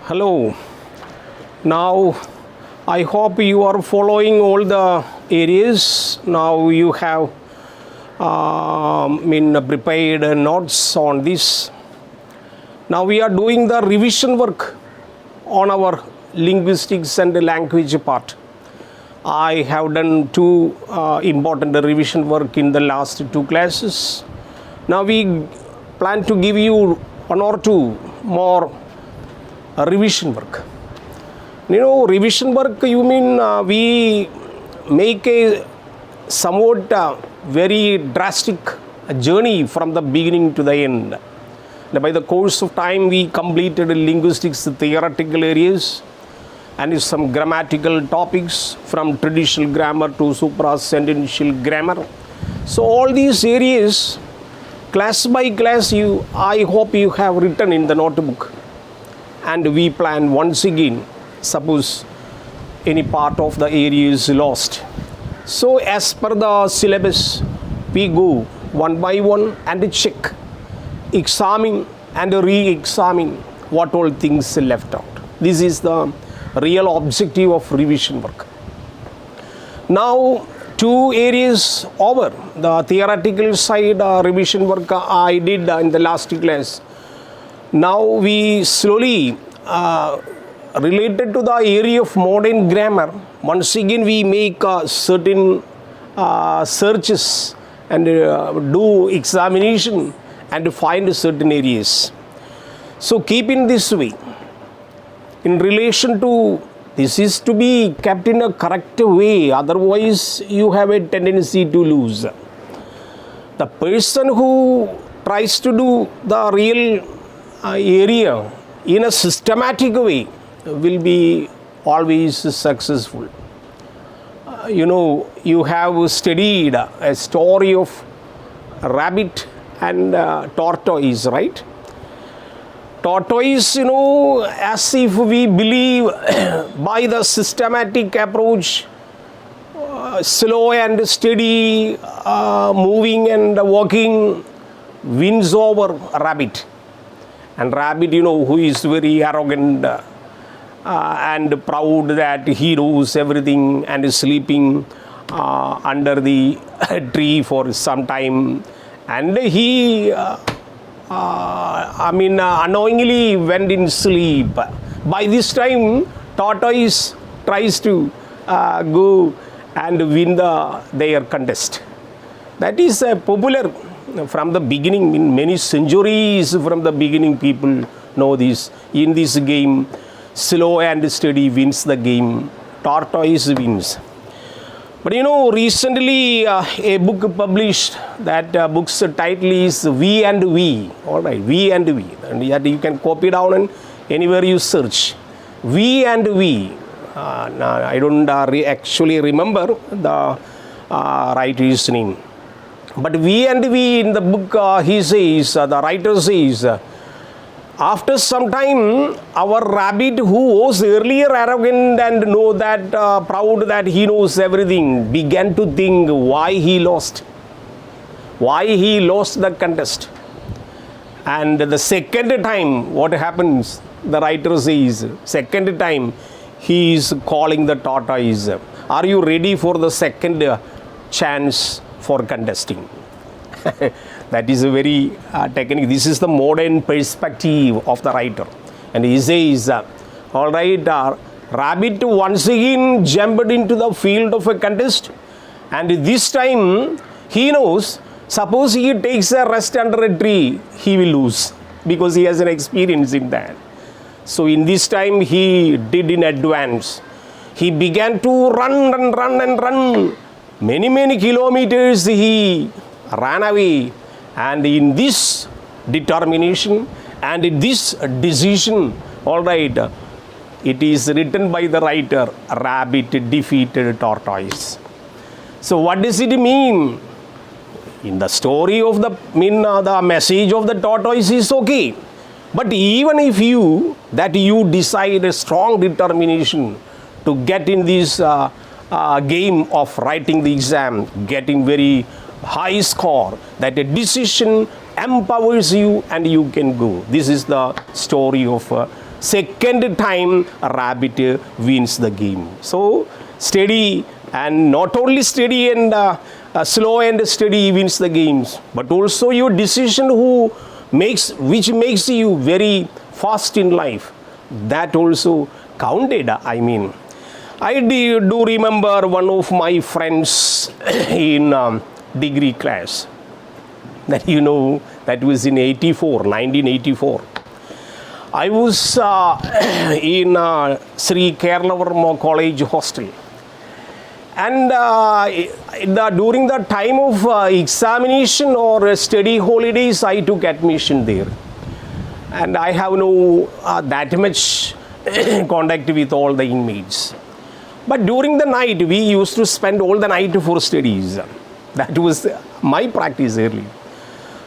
Hello. Now, I hope you are following all the areas. Now you have prepared notes on this. Now we are doing the revision work on our linguistics and language part. I have done two important revision work in the last two classes. Now we plan to give you one or two more revision work. Revision work, you mean we make a somewhat very drastic journey from the beginning to the end. And by the course of time, we completed linguistics theoretical areas and some grammatical topics from traditional grammar to supra-sentential grammar. So all these areas, class by class, I hope you have written in the notebook. And we plan once again, suppose any part of the area is lost. So as per the syllabus, we go one by one and check, examine and re-examine what all things left out. This is the real objective of revision work. Now, two areas over. The theoretical side revision work I did in the last class. Now we slowly related to the area of modern grammar. Once again we make certain searches and do examination and find certain areas. So keep in this way. In relation to this is to be kept in a correct way, otherwise you have a tendency to lose. The person who tries to do the real area in a systematic way will be always successful. You have studied a story of rabbit and tortoise, right? Tortoise, as if we believe by the systematic approach, slow and steady moving and walking wins over rabbit. And rabbit, who is very arrogant and proud that he knows everything and is sleeping under the tree for some time. And he unknowingly went in sleep. By this time, tortoise tries to go and win their contest. That is popular from the beginning. In many centuries from the beginning, people know this. In this game, slow and steady wins the game. Tortoise wins. But recently a book published, that book's title is We and We. All right, We and We. And you can copy down and anywhere you search. We and We. I don't actually remember the writer's name. But We and We in the book, he says, the writer says, after some time, our rabbit, who was earlier arrogant and proud that he knows everything, began to think why he lost the contest. And the second time, what happens? The writer says, second time, he is calling the tortoise. Are you ready for the second chance for contesting? That is a very technique. This is the modern perspective of the writer. And he says, all right, rabbit once again jumped into the field of a contest. And this time, he knows, suppose he takes a rest under a tree, he will lose. Because he has an experience in that. So in this time, he did in advance. He began to run. Many kilometers he ran away. And in this determination and in this decision, all right, it is written by the writer, rabbit defeated tortoise. So what does it mean? In the story of the message of the tortoise is okay. But even if you decide a strong determination to get in this game of writing the exam, getting very high score, that a decision empowers you and you can go. This is the story of second time rabbit wins the game. So steady, and not only steady and slow and steady wins the games, but also your decision which makes you very fast in life, that also counted. I mean, I do remember one of my friends in degree class, that that was in 1984. I was in Sri Keralavarma College hostel, and during the time of examination or study holidays, I took admission there, and I have no that much contact with all the inmates. But during the night, we used to spend all the night for studies. That was my practice early.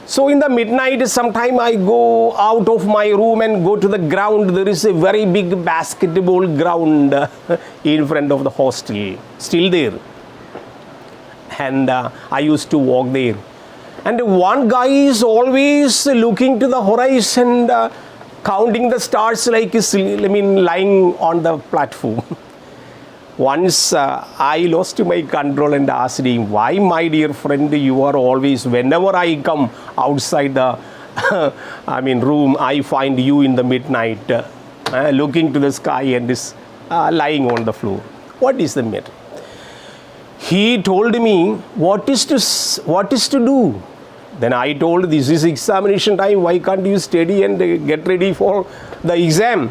So in the midnight, sometime I go out of my room and go to the ground. There is a very big basketball ground in front of the hostel, still there. And I used to walk there. And one guy is always looking to the horizon, counting the stars like lying on the platform. Once I lost my control and asked him, why, my dear friend, you are always, whenever I come outside the room, I find you in the midnight looking to the sky and lying on the floor. What is the matter? He told me, what is to do? Then I told, this is examination time, why can't you study and get ready for the exam?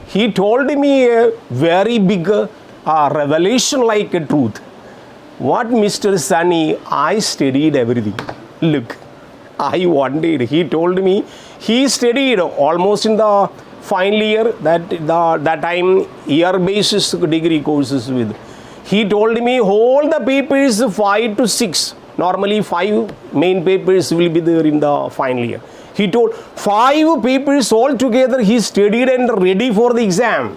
He told me a very big revelation like a truth. What, Mr. Sunny? I studied everything. Look, I wondered. He told me he studied almost in the final year, that time year basis degree courses with. He told me all the papers 5 to 6. Normally 5 main papers will be there in the final year. He told 5 papers all together he studied and ready for the exam.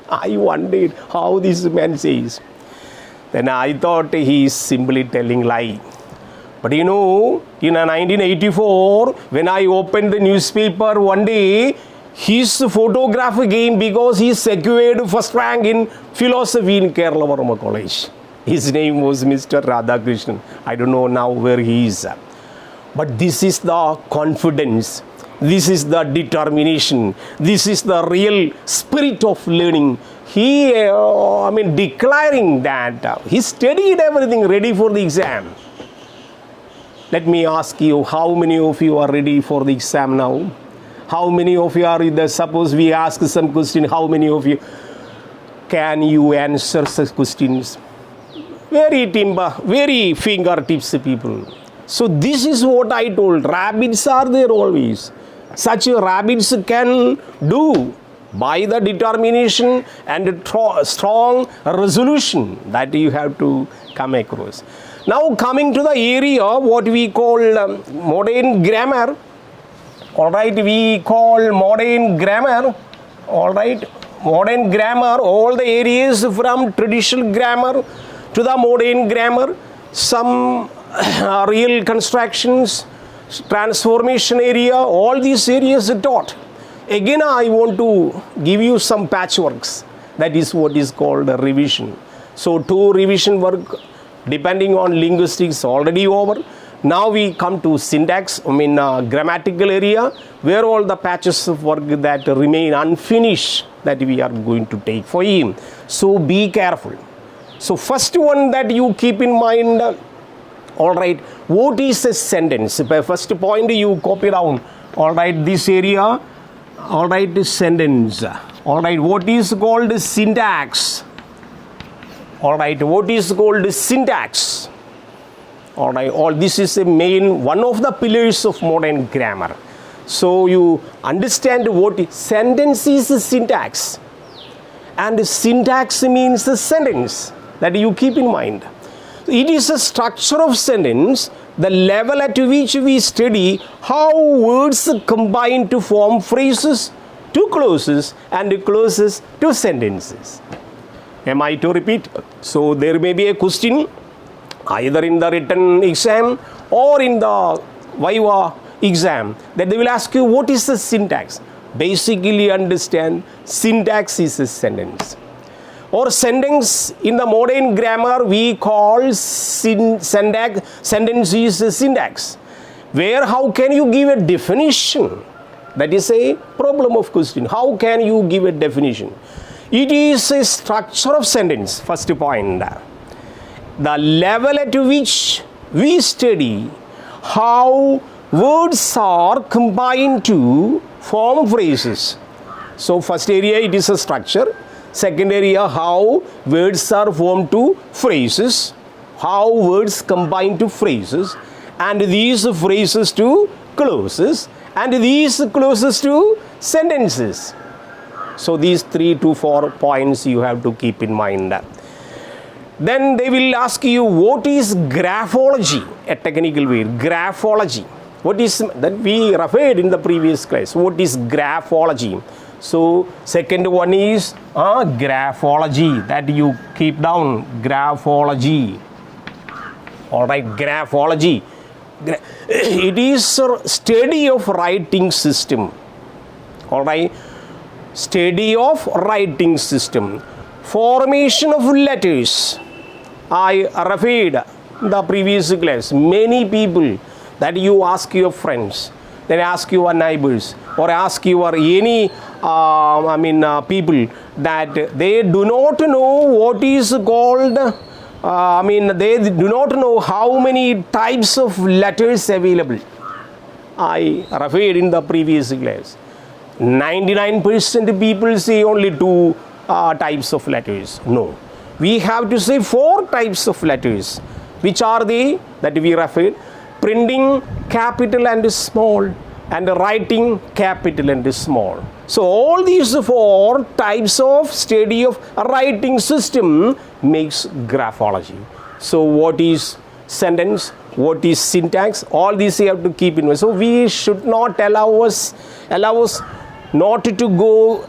I wondered how this man says. Then I thought he is simply telling lie. But in 1984, when I opened the newspaper one day, his photograph came because he secured first rank in philosophy in Keralavarma College. His name was Mr. Radhakrishnan. I don't know now where he is. But this is the confidence. This is the determination. This is the real spirit of learning. He, declaring that he studied everything ready for the exam. Let me ask you, how many of you are ready for the exam now? How many of you are, suppose we ask some question, how many of you can you answer such questions? Very timba, very fingertips people. So this is what I told. Rabbits are there always. Such rabbits can do by the determination and strong resolution that you have to come across. Now coming to the area what we call modern grammar. Alright, we call modern grammar. Alright, modern grammar, all the areas from traditional grammar to the modern grammar, some real constructions, transformation area, all these areas are taught. Again, I want to give you some patchworks. That is what is called a revision. So 2 revision work depending on linguistics already over. Now we come to syntax, grammatical area, where all the patches of work that remain unfinished that we are going to take for him. So be careful. So first one that you keep in mind, alright, what is a sentence? First point you copy down, alright, this area, alright, sentence, alright, what is called syntax? Alright, what is called syntax? Alright, all this is a main, one of the pillars of modern grammar. So you understand what sentence is syntax. And syntax means a sentence, that you keep in mind. It is a structure of sentence, the level at which we study how words combine to form phrases, to clauses, and clauses to sentences. Am I to repeat? So there may be a question either in the written exam or in the Viva exam that they will ask you what is the syntax. basically understand syntax is a sentence. Or sentence in the modern grammar we call syntax, sentence is a syntax. Where how can you give a definition? That is a problem of question. How can you give a definition? It is a structure of sentence, first point. The level at which we study how words are combined to form phrases. So first area it is a structure. Second area how words are formed to phrases. How words combine to phrases. And these phrases to clauses. And these clauses to sentences. So these 3 to 4 points you have to keep in mind. Then they will ask you what is graphology, a technical word. Graphology. What is that we referred in the previous class. What is graphology? So second one is graphology, that you keep down. Graphology. Alright, graphology. It is a study of writing system. Alright, study of writing system. Formation of letters. I referred the previous class. Many people that you ask your friends, then ask your neighbors, or ask your any people that they do not know what is called. They do not know how many types of letters available. I referred in the previous class. 99% people say only 2 types of letters. No. We have to say 4 types of letters. Which are they that we referred? Printing capital and small, and writing capital and small. So all these 4 types of study of writing system makes graphology. So what is sentence? What is syntax? All these you have to keep in mind. So we should not allow us not to go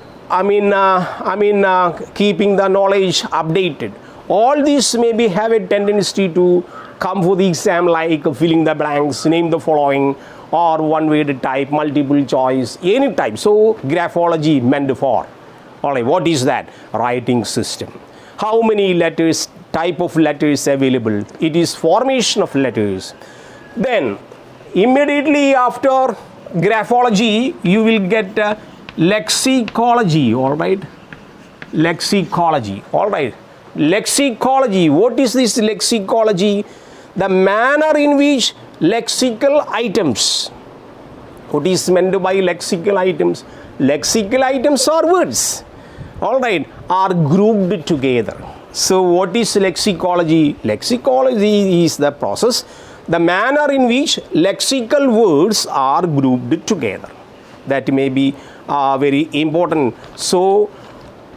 keeping the knowledge updated. All these maybe have a tendency to come for the exam like filling the blanks, name the following, or one word type, multiple choice, any type. So graphology meant for. Alright, what is that? Writing system. How many letters, type of letters available? It is formation of letters. Then immediately after graphology you will get lexicology. Alright, lexicology. Alright, lexicology. What is this lexicology? The manner in which lexical items. What is meant by lexical items? Lexical items are words. Alright, are grouped together. So what is lexicology? Lexicology is the process, the manner in which lexical words are grouped together. That may be very important. So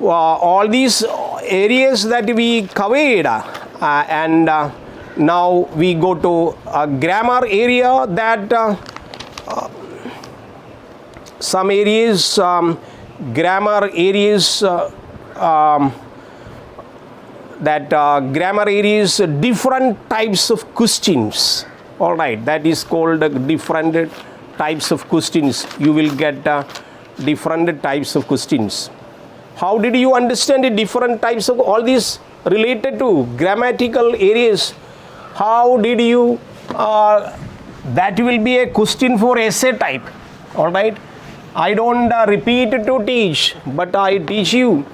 all these areas that we covered and now we go to a grammar area, that some areas, grammar areas, different types of questions. Alright, that is called different types of questions. You will get different types of questions. How did you understand the different types of all these related to grammatical areas? How did you, that will be a question for essay type. Alright, I don't repeat to teach, but I teach you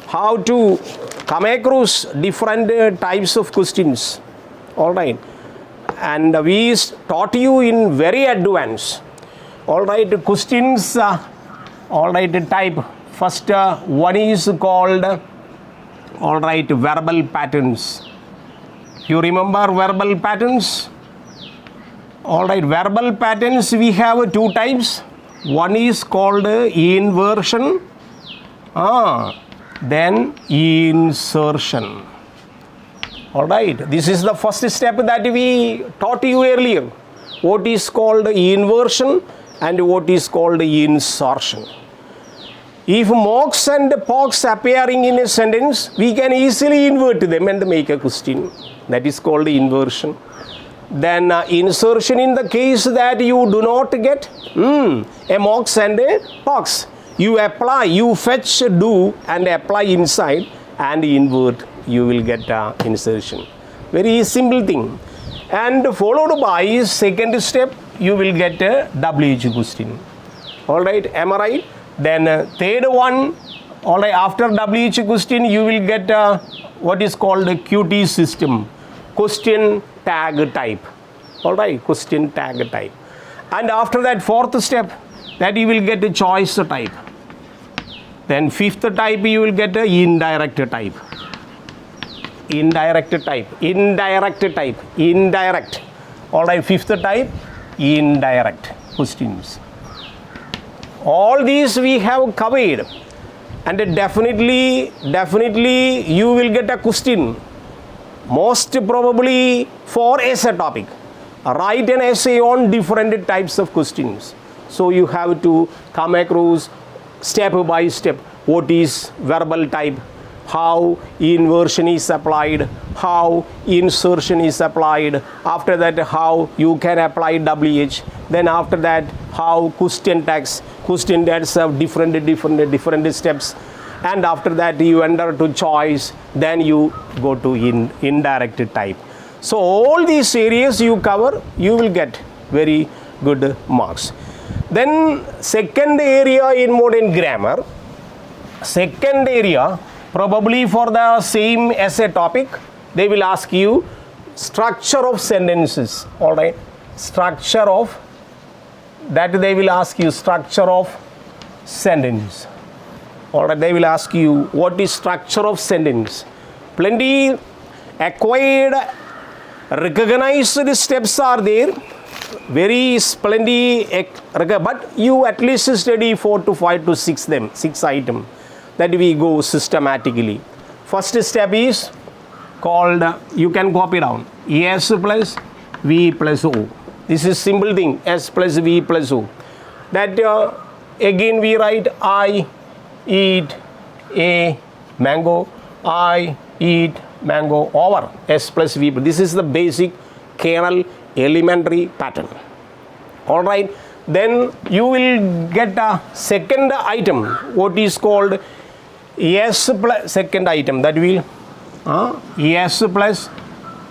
how to come across different types of questions. Alright, and we taught you in very advanced. Alright, questions, alright, type. First one is called, alright, verbal patterns. You remember verbal patterns? Alright, verbal patterns we have 2 types. One is called inversion, then insertion. Alright, this is the first step that we taught you earlier. What is called inversion and what is called insertion. If mocks and pocks appearing in a sentence, we can easily invert them and make a question. That is called inversion. Then insertion in the case that you do not get a mocks and a pocks. You apply, you fetch, do and apply inside and invert, you will get insertion. Very simple thing. And followed by second step, you will get a WH question. Alright, am I right? Then third one, alright, after WH question, you will get what is called a QT system, question tag type. Alright, question tag type. And after that, fourth step, that you will get a choice type. Then fifth type, you will get a indirect type. Indirect type. Alright, fifth type, indirect questions. All these we have covered, and definitely you will get a question, most probably for essay topic. Write an essay on different types of questions. So you have to come across step by step what is verbal type, how inversion is applied, how insertion is applied, after that how you can apply WH, then after that how question tags have different steps, and after that you enter to choice, then you go to indirect type. So all these areas you cover, you will get very good marks. Then second area in modern grammar, second area probably for the same essay topic, they will ask you structure of sentences. All right, structure of that, they will ask you structure of sentence. All right, they will ask you what is structure of sentence. Plenty acquired, recognized steps are there, very plenty, but you at least study 4 to 5 to 6 items. That we go systematically. First step is called, you can copy down, S plus V plus O. This is simple thing, S plus V plus O. That again we write, I eat a mango, I eat mango over S plus V. This is the basic kernel elementary pattern. All right, then you will get a second item, what is called S plus second item, that will S plus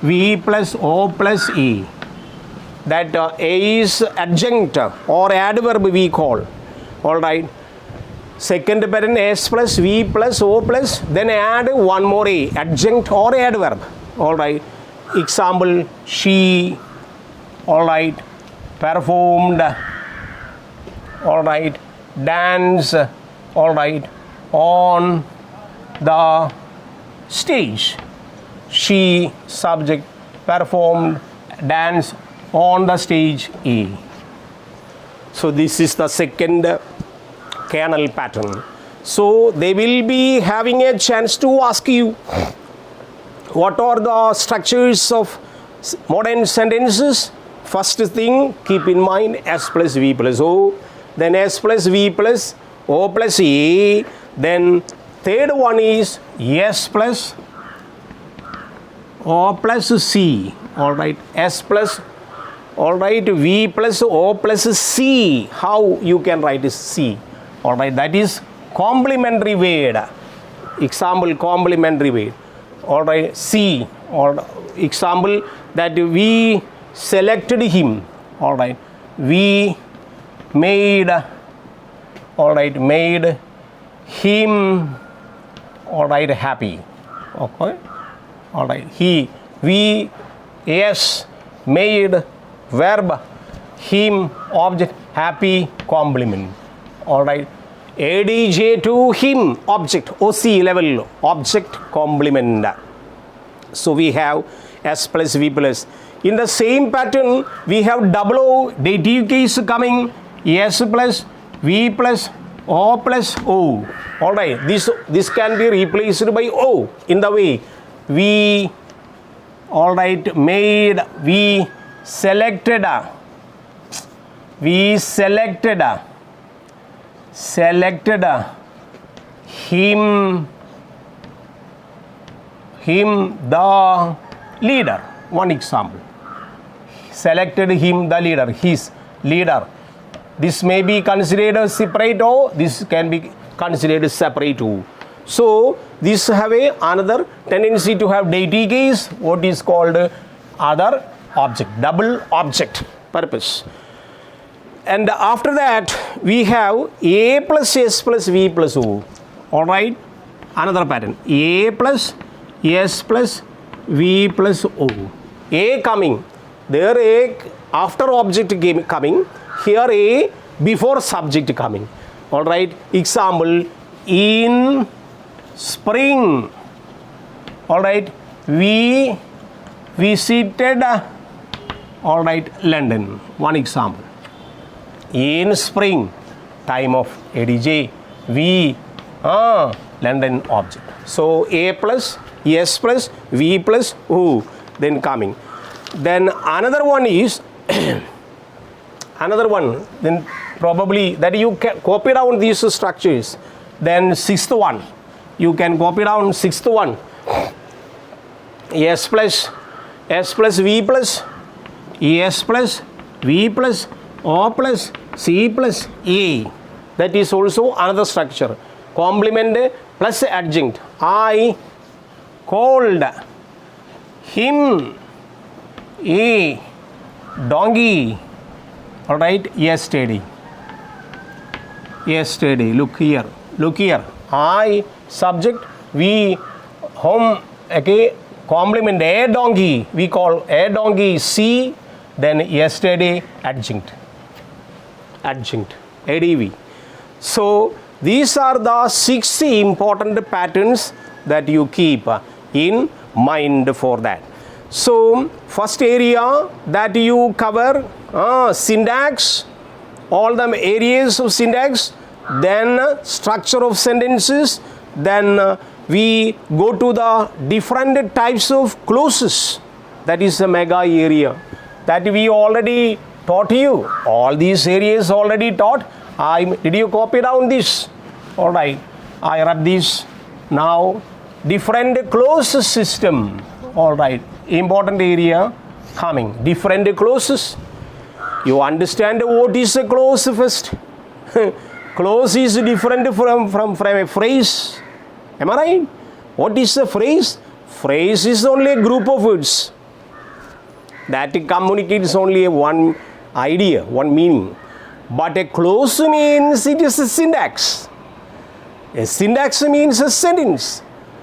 V plus O plus E. That A is adjunct or adverb we call. All right, second pattern S plus V plus O plus, then add one more A, adjunct or adverb. All right, example, she, all right, performed, all right, dance, all right, on the stage. She, subject, performed, dance on the stage A. So this is the second kernel pattern. So they will be having a chance to ask you what are the structures of modern sentences. First thing, keep in mind S plus V plus O, then S plus V plus O plus E, then third one is S plus O plus C. All right, S plus, all right, V plus O plus C. How you can write is C. All right, that is complementary word. Example, complementary word. All right, C. Or example, that we selected him. All right, we made, all right, made him, all right, happy. Okay, all right, we, yes, made, verb, him, object, happy, complement. All right, ADJ to him, object, OC level, object, complement. So we have S plus V plus. In the same pattern, we have double O, dative case coming, S plus V plus O plus O. All right, this can be replaced by O in the way we, all right, made, we selected, him, the leader. One example, selected him, the leader, his leader. This may be considered a separate O, this can be considered a separate O. So this have another tendency to have deity case, what is called other object, double object purpose. And after that we have A plus S plus V plus O. Alright, another pattern, A plus S plus V plus O. A coming, there A after object coming, here A before subject coming. Alright, example, in spring, alright, we visited, alright, London. One example. In spring, time of ADJ, we, London object. So A plus S plus V plus O, then coming. Then another one is, another one, then probably that you can copy down these structures. Then sixth one, you can copy down sixth one, S plus V plus, S plus V plus O plus C plus A. That is also another structure. Complement plus adjunct. I called him a donkey. Alright, yesterday. Yesterday. Look here. Look here. I subject, we home, okay, complement a donkey. We call a donkey C, then yesterday adjunct. Adjunct. ADV. So these are the 6 important patterns that you keep in mind for that. So first area that you cover, syntax, all the areas of syntax, then structure of sentences, then we go to the different types of clauses. That is a mega area that we already taught you. All these areas already taught. Did you copy down this? Alright, I write this. Now different clause system. Alright, important area coming. Different clauses. You understand what is a clause first? Clause is different from a phrase. Am I right? What is a phrase? Phrase is only a group of words that communicates only one idea, one meaning. But a clause means it is a syntax. A syntax means a sentence.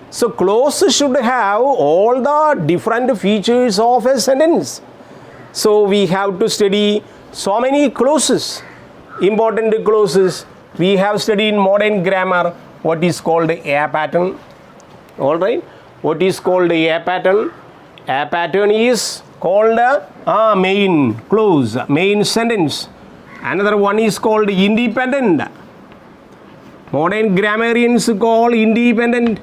So clause should have all the different features of a sentence. So we have to study so many clauses, important clauses. We have studied in modern grammar what is called a pattern. Alright, what is called a pattern? A pattern is called a main clause, main sentence. Another one is called independent. Modern grammarians call independent.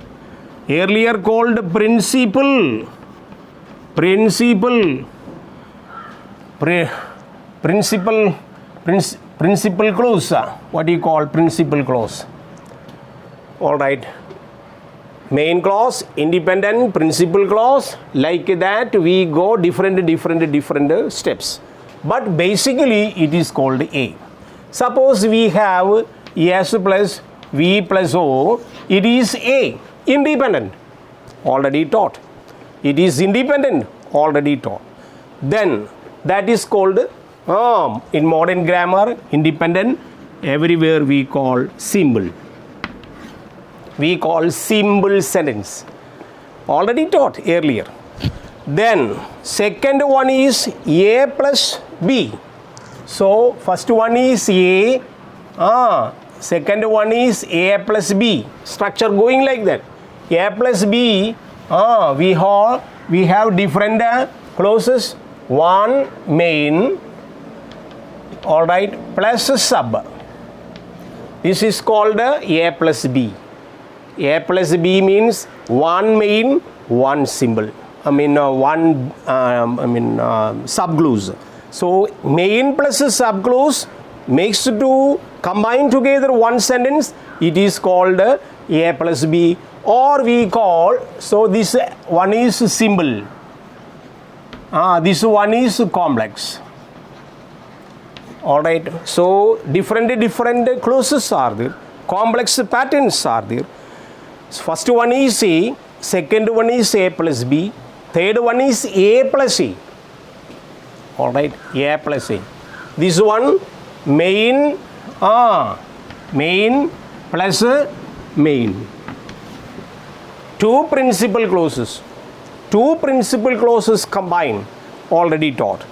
Earlier called principal. Principal clause. What do you call principal clause? Alright. Main clause, independent, principal clause. Like that we go different steps. But basically it is called A. Suppose we have S plus V plus O. It is A. Independent. Already taught. It is independent. Already taught. Then that is called in modern grammar independent. Everywhere we call symbol. We call symbol sentence. Already taught earlier. Then second one is A plus B. So first one is A. Second one is A plus B. Structure going like that. A plus B. We have different clauses. One main. Alright, plus a sub. This is called A plus B. A plus B means one main, one symbol. Subclause. So main plus a subclause makes to combine together one sentence. It is called A plus B, or we call, so this one is symbol. This one is complex. All right. So different clauses are there. Complex patterns are there. First one is A, second one is A plus B, third one is A plus A. All right, A plus A. This one main plus main. Two principal clauses combined, already taught.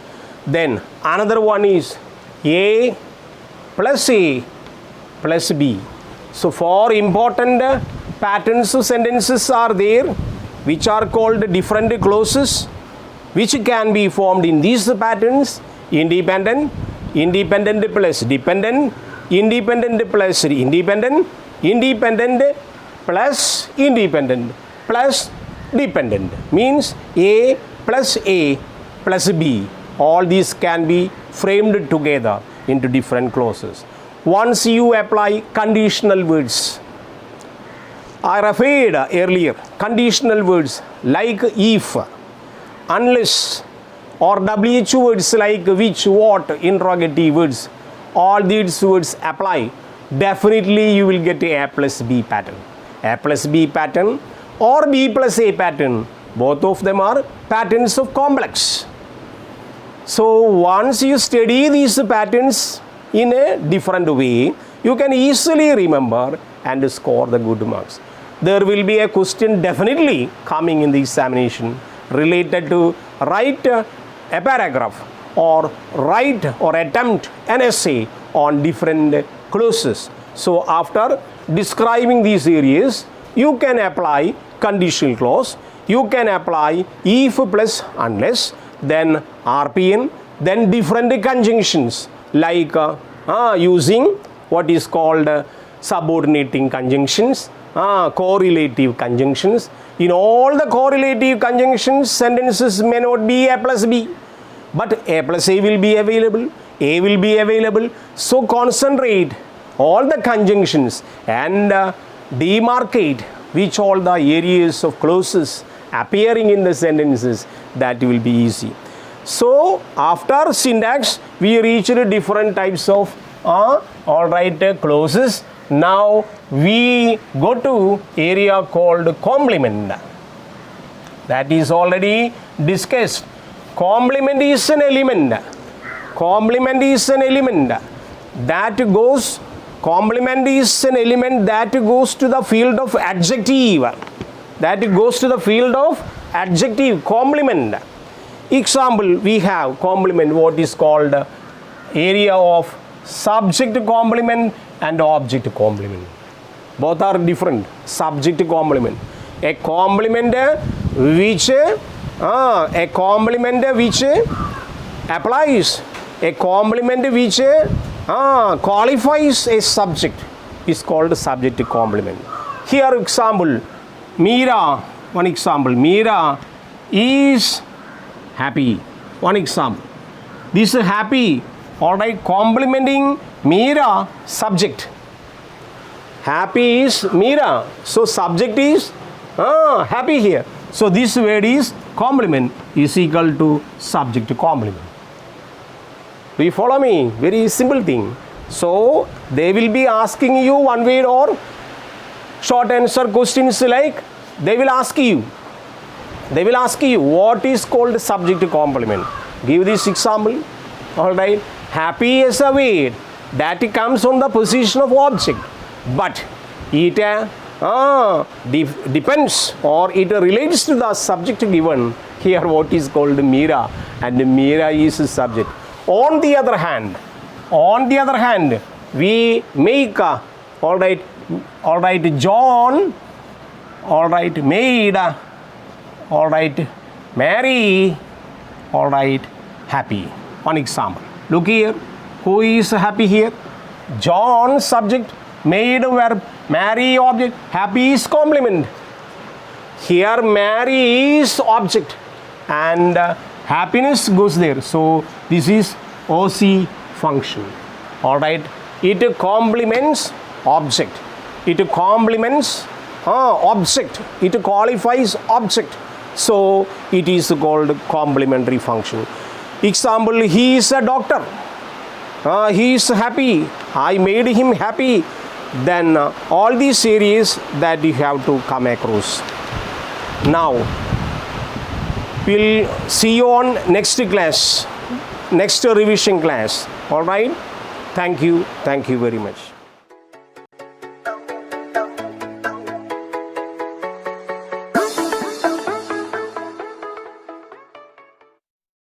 Then another one is A plus B. So four important patterns of sentences are there, which are called different clauses, which can be formed in these patterns: independent, independent plus dependent, independent plus independent, independent plus independent plus dependent. Means A plus B. All these can be framed together into different clauses. Once you apply conditional words, I referred earlier, conditional words like if, unless, or WH words like which, what, interrogative words, all these words apply, definitely you will get A plus B pattern. A plus B pattern or B plus A pattern, both of them are patterns of complex. So once you study these patterns in a different way, you can easily remember and score the good marks. There will be a question definitely coming in the examination related to write a paragraph or write or attempt an essay on different clauses. So after describing these areas, you can apply conditional clause, you can apply if plus unless, then RPN, then different conjunctions like using what is called subordinating conjunctions, correlative conjunctions. In all the correlative conjunctions, sentences may not be A plus B, but A plus A will be available, A will be available. So concentrate all the conjunctions and demarcate which all the areas of clauses appearing in the sentences, that will be easy. So after syntax, we reached different types of clauses. Now we go to area called complement. That is already discussed. Complement is an element. Complement is an element that goes. Complement is an element that goes to the field of adjective. That goes to the field of adjective. Complement. Example, we have complement, what is called area of subject complement and object complement. Both are different. Subject complement. A complement which applies, a complement which qualifies a subject is called subject complement. Here example, Meera, one example, Meera is happy. One example. This is happy, all right, complementing Meera, subject. Happy is Meera, so subject is happy here. So this word is complement is equal to subject complement. Do you follow me? Very simple thing. So they will be asking you one word or short answer questions like they will ask you what is called subject complement. Give this example. All right. Happy is a word that comes on the position of object, but it depends or it relates to the subject given here, what is called Meera, and Meera is a subject. On the other hand, we make John, made, Mary, happy. One example. Look here. Who is happy here? John, subject, made verb, Mary object, happy is complement. Here Mary is object and happiness goes there. So this is OC function. All right. It complements object. It complements object. It qualifies object. So it is called complementary function. Example, he is a doctor. he is happy, I made him happy, then all these areas that you have to come across. Now we'll see you on next class, next revision class. All right, thank you very much.